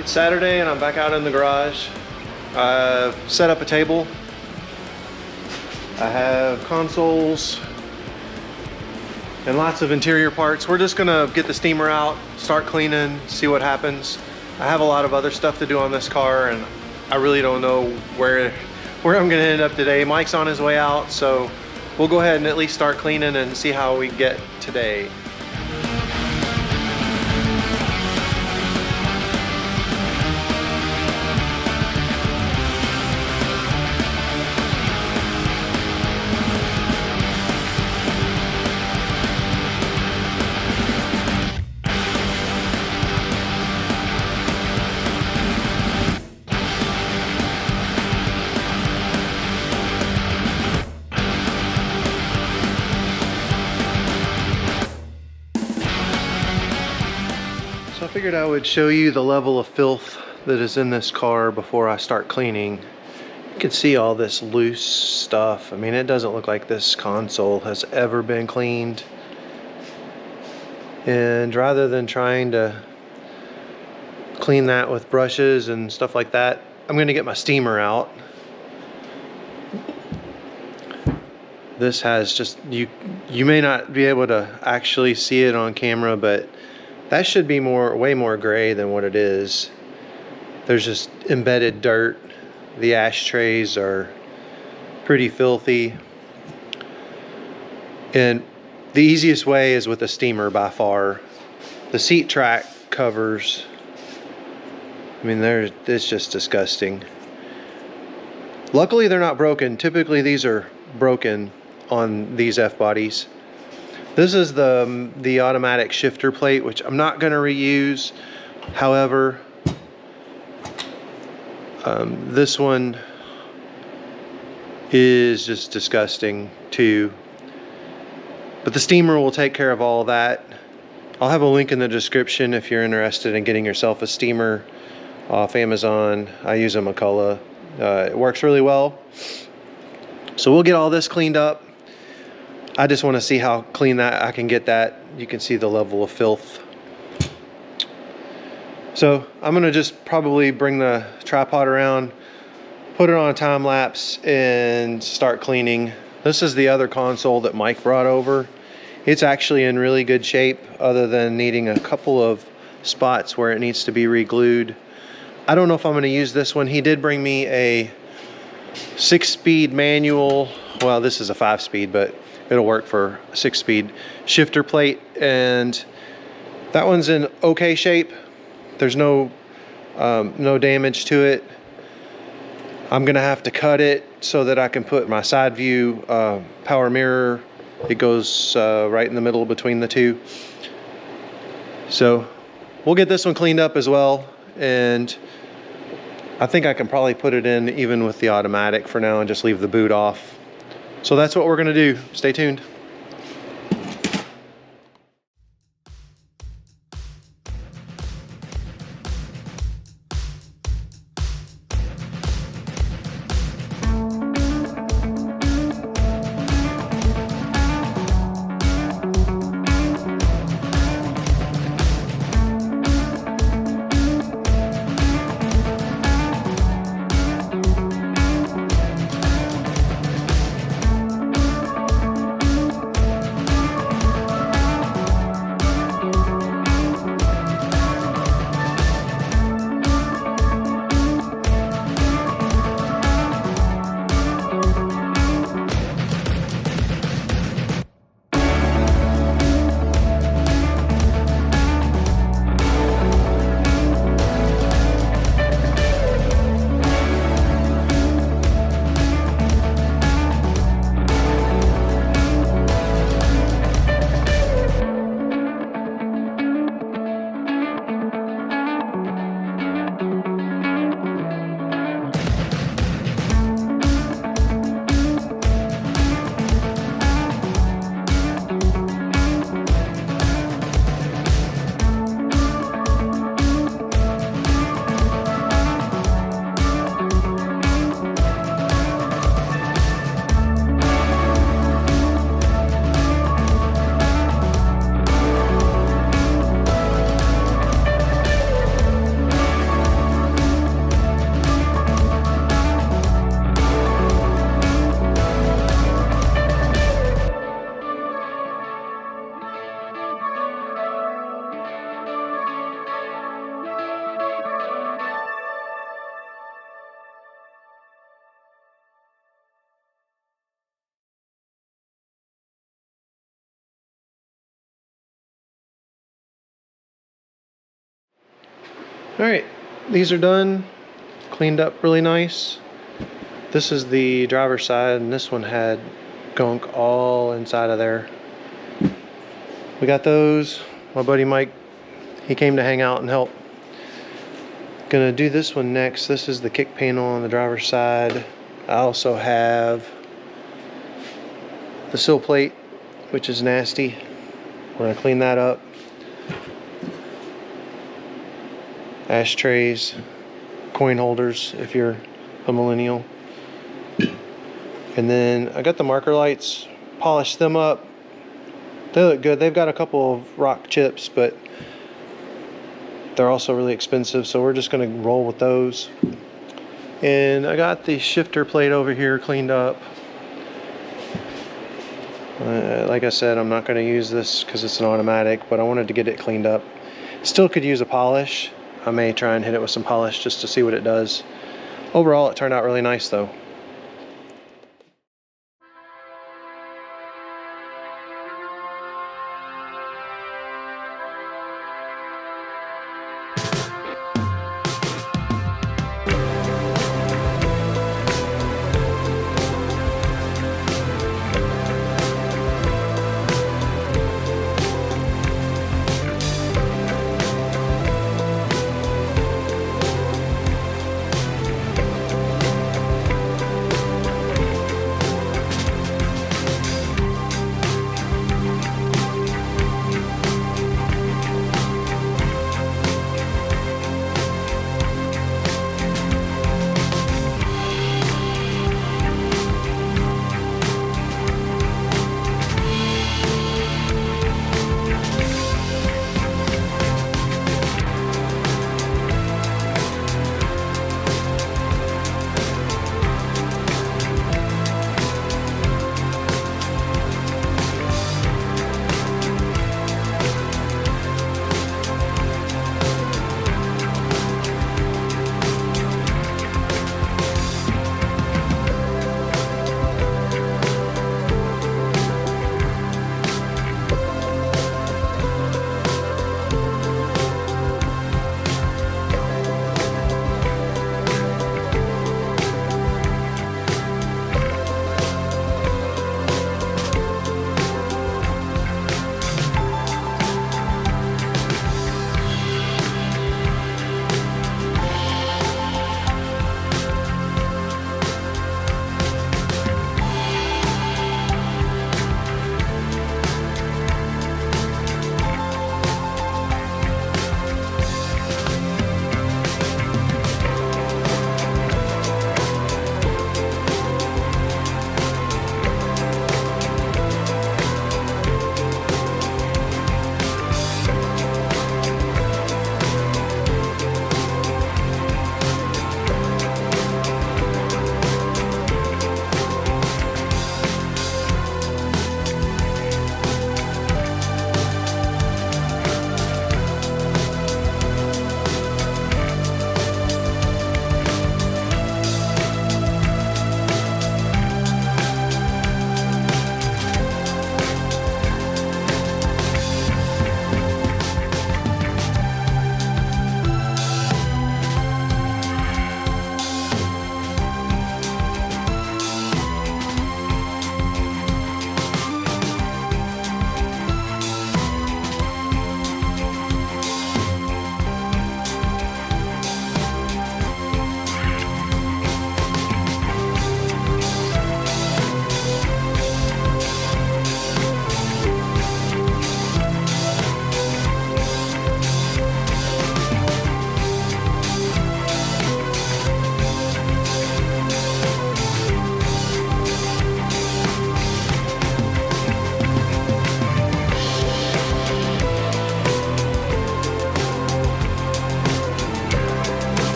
It's Saturday and I'm back out in the garage. I set up a table. I have consoles and lots of interior parts. We're just gonna get the steamer out, start cleaning, see what happens. I have a lot of other stuff to do on this car and I really don't know where I'm gonna end up today. Mike's on his way out, so we'll go ahead and at least start cleaning and see how we get today. So I figured I would show you the level of filth that is in this car before I start cleaning. You can see all this loose stuff. I mean, it doesn't look like this console has ever been cleaned. And rather than trying to clean that with brushes and stuff like that, I'm gonna get my steamer out. This has just, you may not be able to actually see it on camera, but that should be way more gray than what it is. There's just embedded dirt. The ashtrays are pretty filthy. And the easiest way is with a steamer by far. The seat track covers, I mean, it's just disgusting. Luckily they're not broken. Typically these are broken on these F-bodies. This is the automatic shifter plate, which I'm not going to reuse. However, this one is just disgusting too. But the steamer will take care of all that. I'll have a link in the description if you're interested in getting yourself a steamer off Amazon. I use a McCullough. It works really well. So we'll get all this cleaned up. I just want to see how clean that I can get that. You can see the level of filth. So I'm going to just probably bring the tripod around, put it on a time lapse, and start cleaning. This is the other console that Mike brought over. It's actually in really good shape other than needing a couple of spots where it needs to be re-glued. I don't know if I'm going to use this one. He did bring me a 6-speed manual. Well, this is a 5-speed, but it'll work for 6-speed shifter plate, and that one's in okay shape. There's no damage to it. I'm gonna have to cut it so that I can put my side view power mirror. It goes right in the middle between the two. So we'll get this one cleaned up as well, and I think I can probably put it in even with the automatic for now and just leave the boot off. So that's what we're gonna do. Stay tuned. All right, these are done, cleaned up really nice. This is the driver's side, and this one had gunk all inside of there. We got those. My buddy Mike, he came to hang out and help. Gonna do this one next. This is the kick panel on the driver's side. I also have the sill plate, which is nasty. We're gonna clean that up. Ashtrays, coin holders if you're a millennial. And then I got the marker lights, polished them up. They look good. They've got a couple of rock chips, but they're also really expensive, so we're just gonna roll with those. And I got the shifter plate over here cleaned up. Like I said, I'm not gonna use this because it's an automatic, but I wanted to get it cleaned up. Still could use a polish. I may try and hit it with some polish just to see what it does. Overall, it turned out really nice though.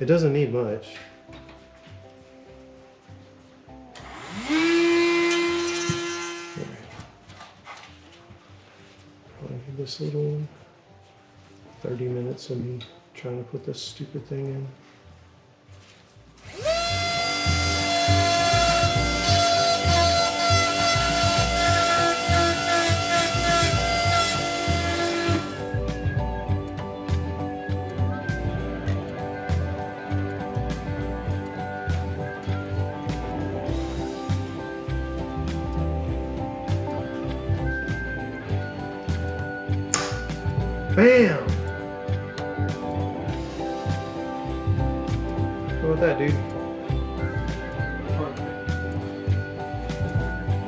It doesn't need much. I'll give this little 30 minutes of me trying to put this stupid thing in. Bam! How about that, dude?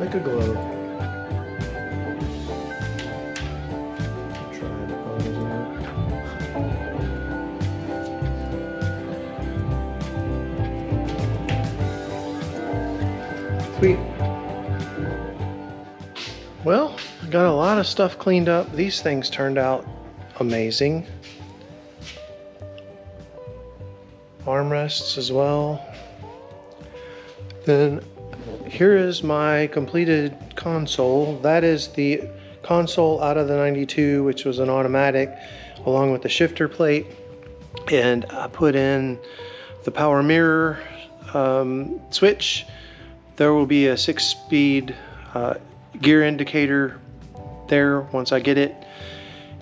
Like a glove. Try it. Oh, it doesn't work. Sweet. Well, I got a lot of stuff cleaned up. These things turned out amazing. Armrests as well. Then here is my completed console. That is the console out of the 92, which was an automatic, along with the shifter plate. And I put in the power mirror switch. There will be a 6-speed gear indicator there once I get it.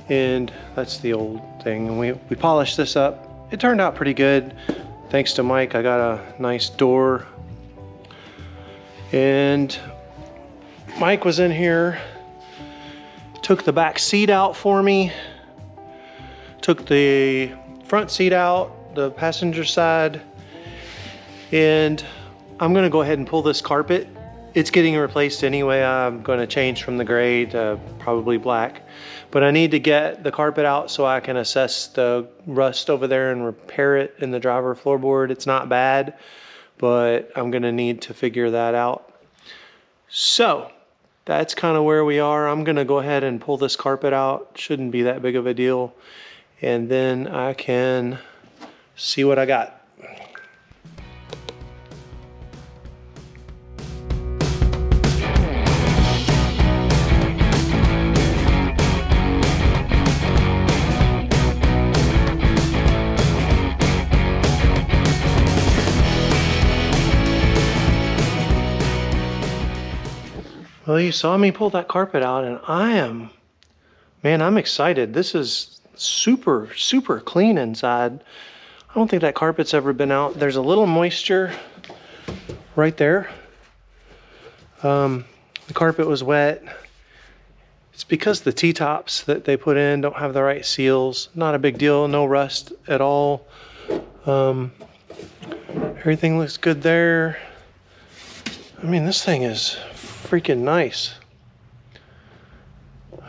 And that's the old thing. And we polished this up. It turned out pretty good. Thanks to Mike, I got a nice door. And Mike was in here, took the back seat out for me, took the front seat out, the passenger side, and I'm gonna go ahead and pull this carpet. It's getting replaced anyway. I'm gonna change from the gray to probably black. But I need to get the carpet out so I can assess the rust over there and repair it in the driver floorboard. It's not bad, but I'm gonna need to figure that out. So that's kind of where we are. I'm gonna go ahead and pull this carpet out. Shouldn't be that big of a deal. And then I can see what I got. Well, you saw me pull that carpet out, and I'm excited. This is super, super clean inside. I don't think that carpet's ever been out. There's a little moisture right there. The carpet was wet. It's because the T-tops that they put in don't have the right seals. Not a big deal, no rust at all. Everything looks good there. I mean, this thing is freaking nice.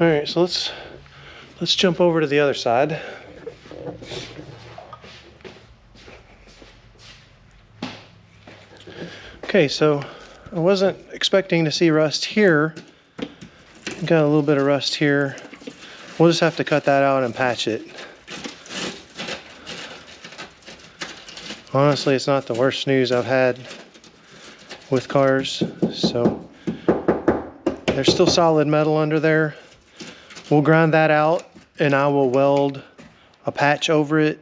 All right, so let's jump over to the other side. Okay, so I wasn't expecting to see rust here. Got a little bit of rust here. We'll just have to cut that out and patch it. Honestly, it's not the worst news I've had with cars, so there's still solid metal under there. We'll grind that out and I will weld a patch over it,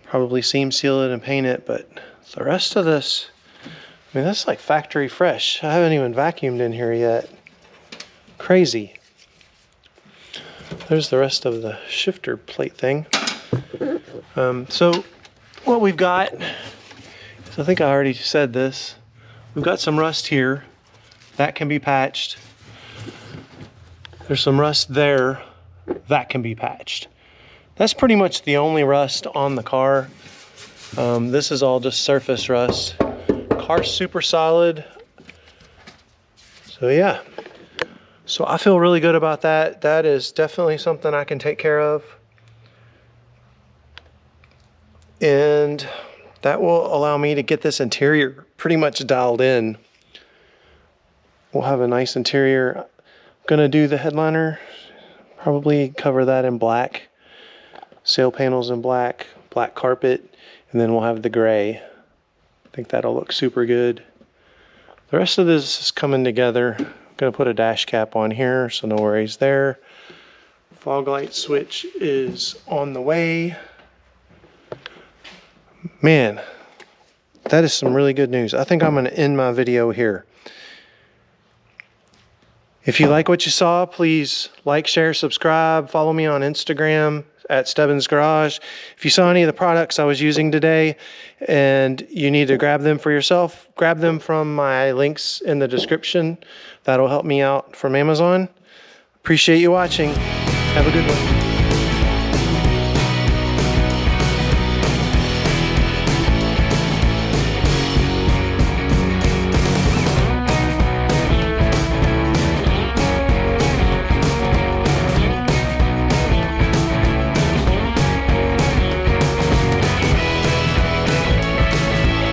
probably seam seal it and paint it, but the rest of this, I mean, that's like factory fresh. I haven't even vacuumed in here yet. Crazy. There's the rest of the shifter plate thing. So what we've got, I think I already said this, we've got some rust here. That can be patched. There's some rust there. That can be patched. That's pretty much the only rust on the car. This is all just surface rust. Car's super solid. So yeah. So I feel really good about that. That is definitely something I can take care of. And that will allow me to get this interior pretty much dialed in. We'll have a nice interior. I'm gonna do the headliner, probably cover that in black, sail panels in black, black carpet, And then we'll have the gray. I think that'll look super good. The rest of this is coming together. I'm gonna put a dash cap on here, so no worries there. Fog light switch is on the way. Man, that is some really good news. I think I'm gonna end my video here. If you like what you saw, please like, share, subscribe. Follow me on Instagram at Stebbins Garage. If you saw any of the products I was using today and you need to grab them for yourself, grab them from my links in the description. That'll help me out from Amazon. Appreciate you watching. Have a good one.